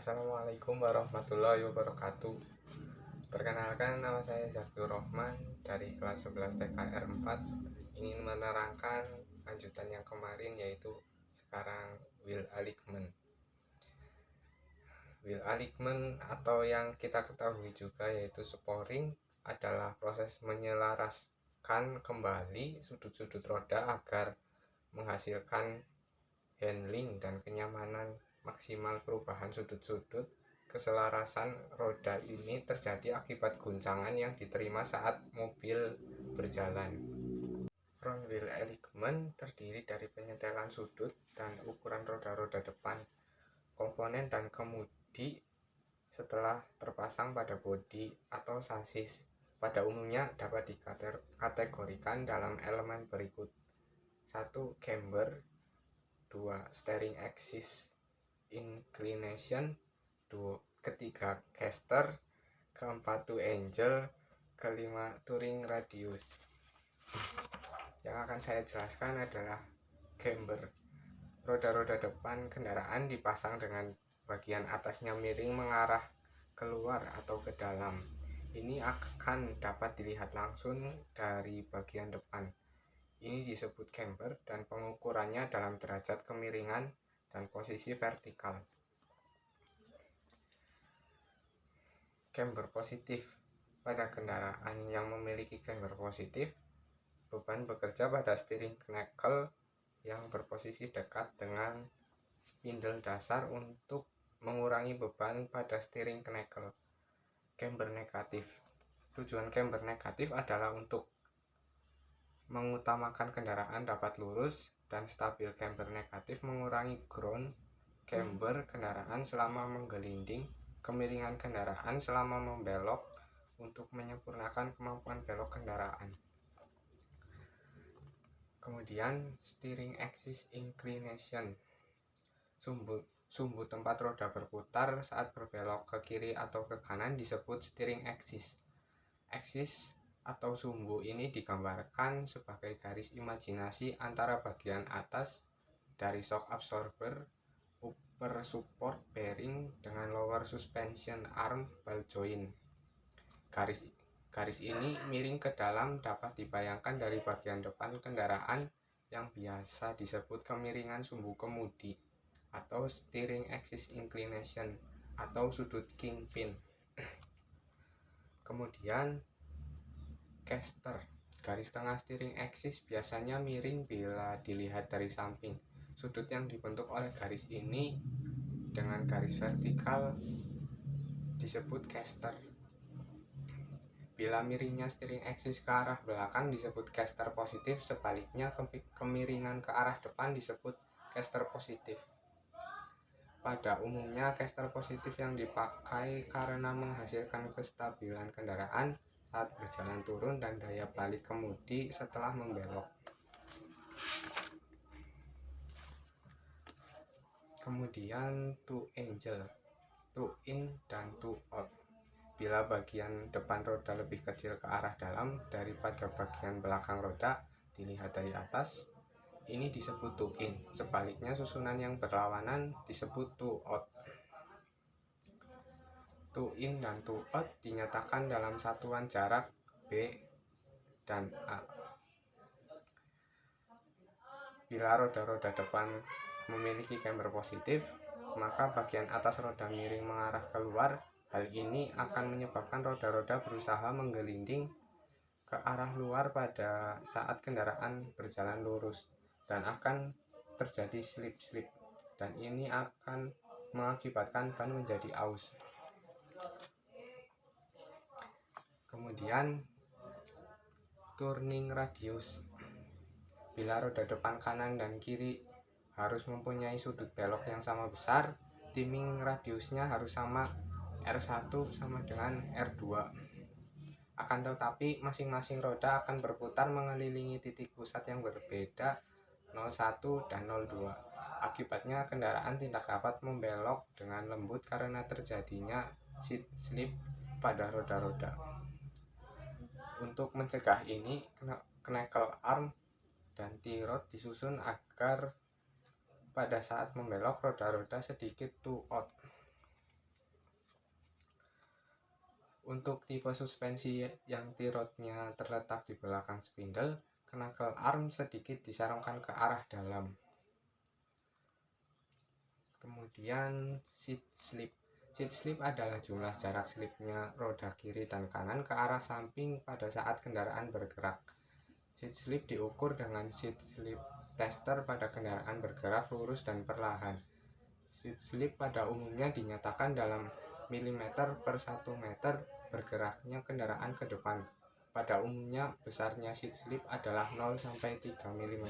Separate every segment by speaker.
Speaker 1: Assalamualaikum warahmatullahi wabarakatuh. Perkenalkan, nama saya Zakiur Rohman dari kelas 11 TKR 4. Ingin menerangkan lanjutan yang kemarin, yaitu sekarang will alignment. Will alignment atau yang kita ketahui juga yaitu sporing adalah proses menyelaraskan kembali sudut-sudut roda agar menghasilkan handling dan kenyamanan maksimal. Perubahan sudut-sudut keselarasan roda ini terjadi akibat guncangan yang diterima saat mobil berjalan. Front wheel alignment terdiri dari penyetelan sudut dan ukuran roda-roda depan, komponen dan kemudi setelah terpasang pada bodi atau sasis. Pada umumnya dapat dikategorikan dalam elemen berikut: 1. Camber, 2. Steering axis inclination, 2. Ketiga caster, keempat to angel, kelima touring radius. Yang akan saya jelaskan adalah camber. Roda-roda depan kendaraan dipasang dengan bagian atasnya miring mengarah keluar atau ke dalam. Ini akan dapat dilihat langsung dari bagian depan. Ini disebut camber dan pengukurannya dalam derajat kemiringan dan posisi vertikal. Camber positif. Pada kendaraan yang memiliki camber positif, beban bekerja pada steering knuckle yang berposisi dekat dengan spindle dasar untuk mengurangi beban pada steering knuckle. Camber negatif. Tujuan camber negatif adalah untuk mengutamakan kendaraan dapat lurus dan stabil. Camber negatif mengurangi ground camber kendaraan selama menggelinding, kemiringan kendaraan selama membelok untuk menyempurnakan kemampuan belok kendaraan. Kemudian steering axis inclination. Sumbu tempat roda berputar saat berbelok ke kiri atau ke kanan disebut steering axis. Axis atau sumbu ini digambarkan sebagai garis imajinasi antara bagian atas dari shock absorber, upper support bearing dengan lower suspension arm ball joint. Garis ini miring ke dalam dapat dibayangkan dari bagian depan kendaraan yang biasa disebut kemiringan sumbu kemudi atau steering axis inclination atau sudut kingpin. Kemudian caster. Garis tengah steering axis biasanya miring bila dilihat dari samping. Sudut yang dibentuk oleh garis ini dengan garis vertikal disebut caster. Bila miringnya steering axis ke arah belakang disebut caster positif, sebaliknya kemiringan ke arah depan disebut caster positif. Pada umumnya caster positif yang dipakai karena menghasilkan kestabilan kendaraan saat berjalan turun dan daya balik kemudi setelah membelok. Kemudian to angel, to in dan to out. Bila bagian depan roda lebih kecil ke arah dalam daripada bagian belakang roda dilihat dari atas, ini disebut to in. Sebaliknya susunan yang berlawanan disebut to out. To in dan to out dinyatakan dalam satuan jarak B dan A. Bila roda-roda depan memiliki camber positif, maka bagian atas roda miring mengarah keluar. Hal ini akan menyebabkan roda-roda berusaha menggelinding ke arah luar pada saat kendaraan berjalan lurus dan akan terjadi slip-slip, dan ini akan mengakibatkan ban menjadi aus. Kemudian turning radius. Bila roda depan kanan dan kiri harus mempunyai sudut belok yang sama besar, timing radiusnya harus sama. R1 sama dengan R2. Akan tetapi masing-masing roda akan berputar mengelilingi titik pusat yang berbeda 01 dan 02. Akibatnya kendaraan tidak dapat membelok dengan lembut karena terjadinya seat slip pada roda-roda. Untuk mencegah ini, knuckle arm dan T-rod disusun agar pada saat membelok roda-roda sedikit to out. Untuk tipe suspensi yang tirotnya terletak di belakang spindle, knuckle arm sedikit disarungkan ke arah dalam. Kemudian seat slip. Seat slip adalah jumlah jarak slipnya roda kiri dan kanan ke arah samping pada saat kendaraan bergerak. Seat slip diukur dengan seat slip tester pada kendaraan bergerak lurus dan perlahan. Seat slip pada umumnya dinyatakan dalam milimeter per 1 meter bergeraknya kendaraan ke depan. Pada umumnya besarnya seat slip adalah 0-3 mm.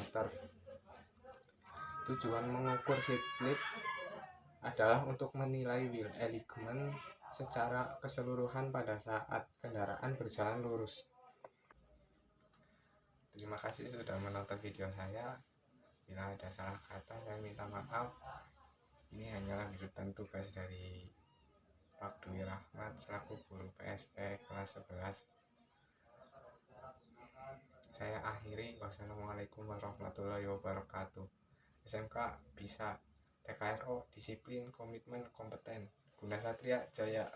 Speaker 1: Tujuan mengukur seat slip adalah untuk menilai wheel alignment secara keseluruhan pada saat kendaraan berjalan lurus. Terima kasih sudah menonton video saya. Bila ada salah kata, saya minta maaf. Ini hanyalah lanjutan tugas dari Pak Dwi Rahmat selaku guru PSP kelas 11. Saya akhiri. Wassalamualaikum warahmatullahi wabarakatuh. SMK bisa, TKRO disiplin, komitmen, kompeten. Bunda Satria Jaya.